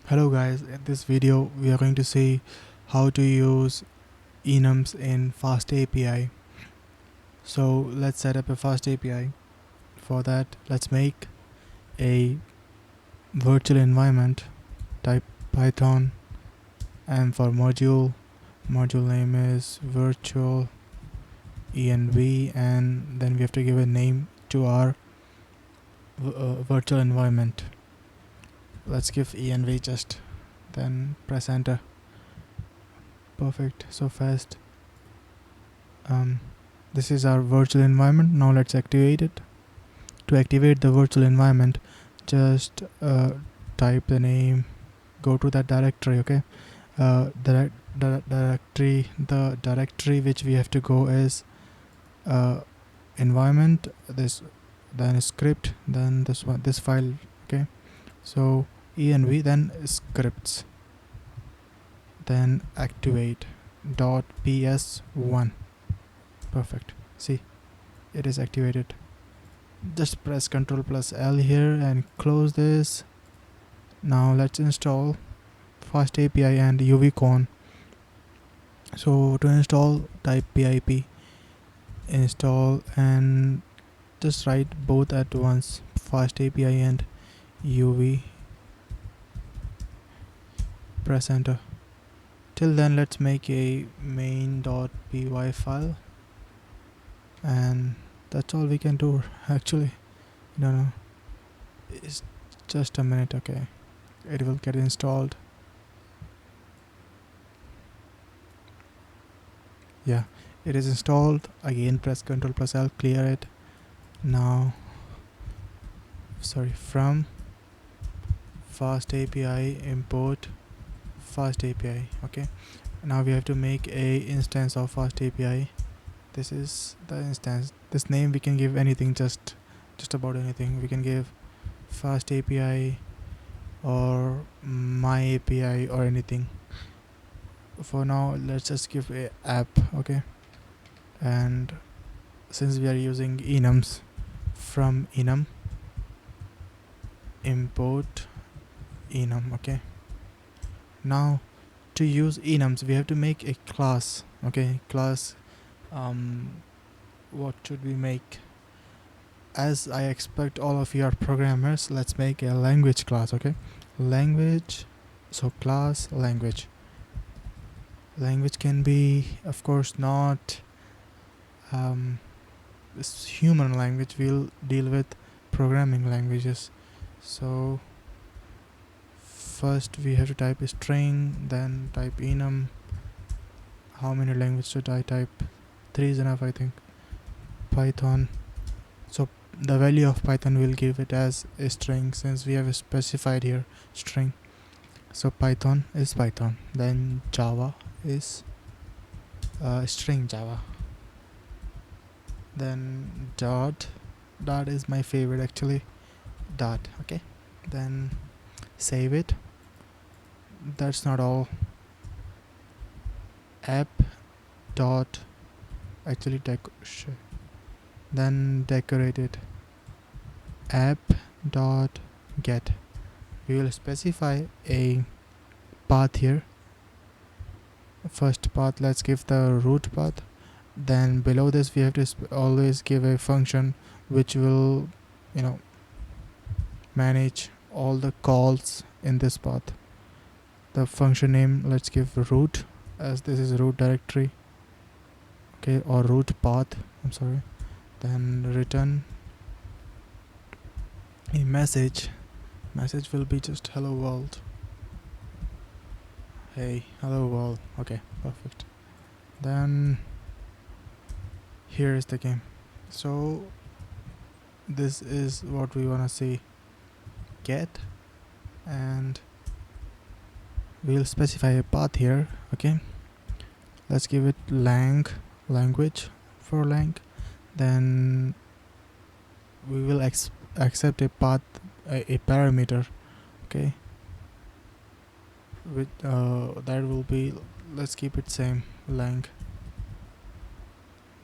Hello guys, in this video we are going to see how to use enums in fast API. So let's set up a fast API. For that, let's make a virtual environment. Type Python, and for module name is virtual env, and then we have to give a name to our virtual environment. Let's give env just, then press enter. Perfect, so fast. This is our virtual environment. Now let's activate it. To activate the virtual environment, just type the name, go to that directory. Okay, the directory which we have to go is environment, this, then script, then this file. Okay, so env, then scripts, then activate .ps1. Perfect, see, it is activated. Just press Ctrl plus L here and close this. Now let's install fast API and UVCon. So to install, type pip install and just write both at once, fast API and UV. Press enter. Till then, let's make a main.py file, and that's all we can do actually. No, it's just a minute. Okay, it will get installed. Yeah, it is installed. Again, press Ctrl plus L, clear it. Now, from fast API import fast API. Okay, now we have to make a instance of fast API. This is the instance. This name we can give anything, just about anything. We can give fast API or my API or anything. For now, let's just give a app. Okay, and since we are using enums, from enum import enum. Okay, now to use enums we have to make a class. Okay, class, what should we make? As I expect all of you are programmers, let's make a language class. Okay, language. So class language. Language can be, of course, not this human language. We'll deal with programming languages. So first we have to type a string, then type enum. How many languages should I type? 3 is enough, I think. Python. So the value of Python will give it as a string, since we have specified here string. So Python is Python. Then Java is string Java. Then dot is my favorite actually. Dot. Okay, then save it. That's not all. App dot, actually then decorate it. App dot get. We will specify a path here. First path, let's give the root path. Then below this we have to always give a function which will manage all the calls in this path. The function name, let's give root, as this is root directory. Okay, or root path, I'm sorry. Then return a message will be just hello world. Hey, hello world. Okay, perfect. Then here is the game. So this is what we want to see. Get, and we'll specify a path here. Okay, let's give it language for lang. Then we will accept a path, a parameter. Okay, with that will be, let's keep it same, lang.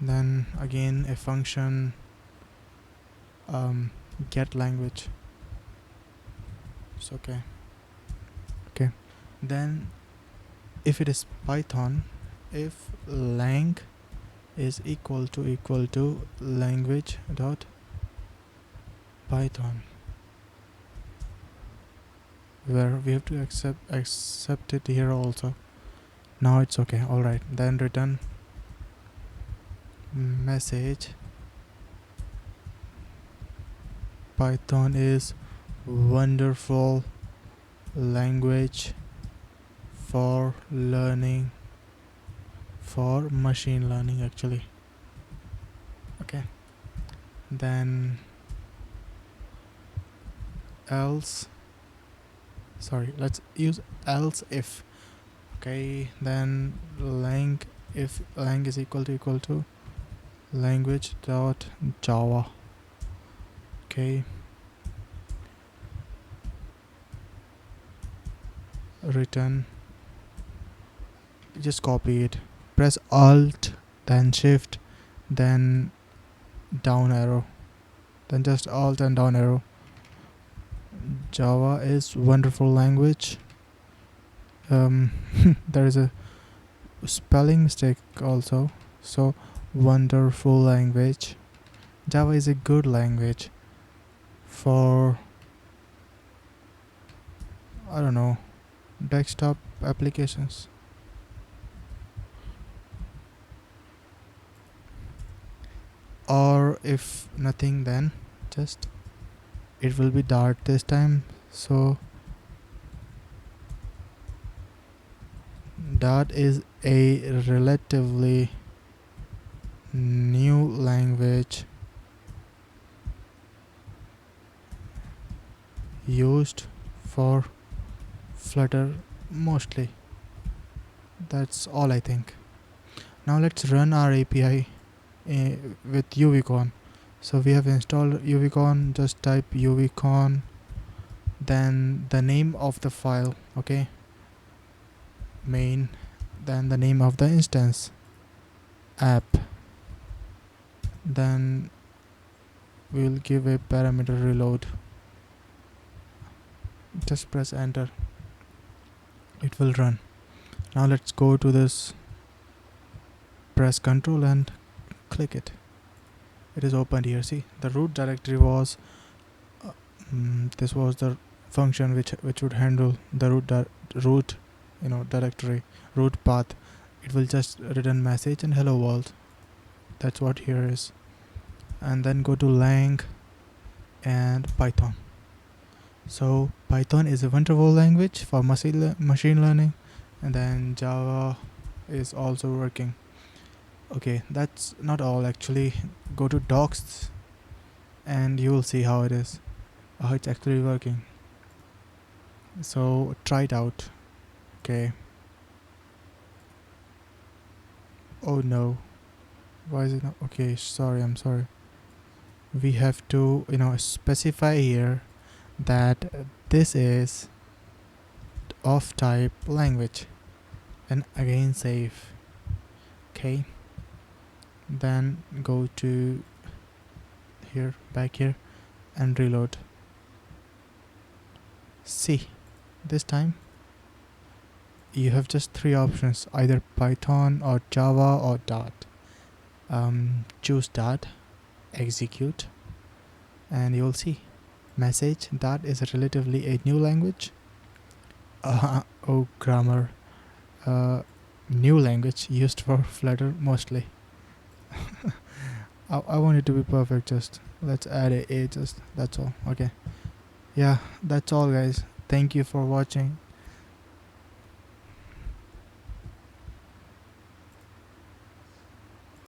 Then again a function, get language. It's okay. Then if it is Python, if lang is equal to language dot Python, where we have to accept it here also. Now it's okay. All right, then return message. Python is wonderful language for learning, for machine learning actually. Okay, then else, sorry, let's use else if. Okay, then lang, if lang is equal to language dot java. Okay, return, just copy it, press alt then shift then down arrow, then just alt and down arrow. Java is wonderful language. There is a spelling mistake also, so wonderful language. Java is a good language for, I don't know, desktop applications. Or if nothing, then just it will be Dart this time. So Dart is a relatively new language used for Flutter mostly. That's all I think. Now let's run our API with UVCon. So we have installed UVCon, just type UVCon, then the name of the file, okay, main, then the name of the instance, app, then we will give a parameter reload. Just press enter, it will run. Now let's go to this, press Ctrl and click it. It is opened here. See, the root directory was this was the function which would handle the root directory, root path. It will just return message and hello world. That's what here is. And then go to lang and Python. So Python is a wonderful language for machine learning, and then Java is also working. Okay, that's not all actually. Go to docs and you will see how it is, how it's actually working. So try it out. Okay. Oh no, why is it not okay? Sorry, I'm sorry. We have to specify here that this is of type language, and again save. Okay, then go to here, back here, and reload. See, this time you have just three options, either Python or Java or Dart. Choose Dart, execute, and you'll see message. Dart is relatively a new language. Oh, grammar. New language used for Flutter mostly. I want it to be perfect. Just let's add a just, that's all. Okay, yeah, that's all guys. Thank you for watching.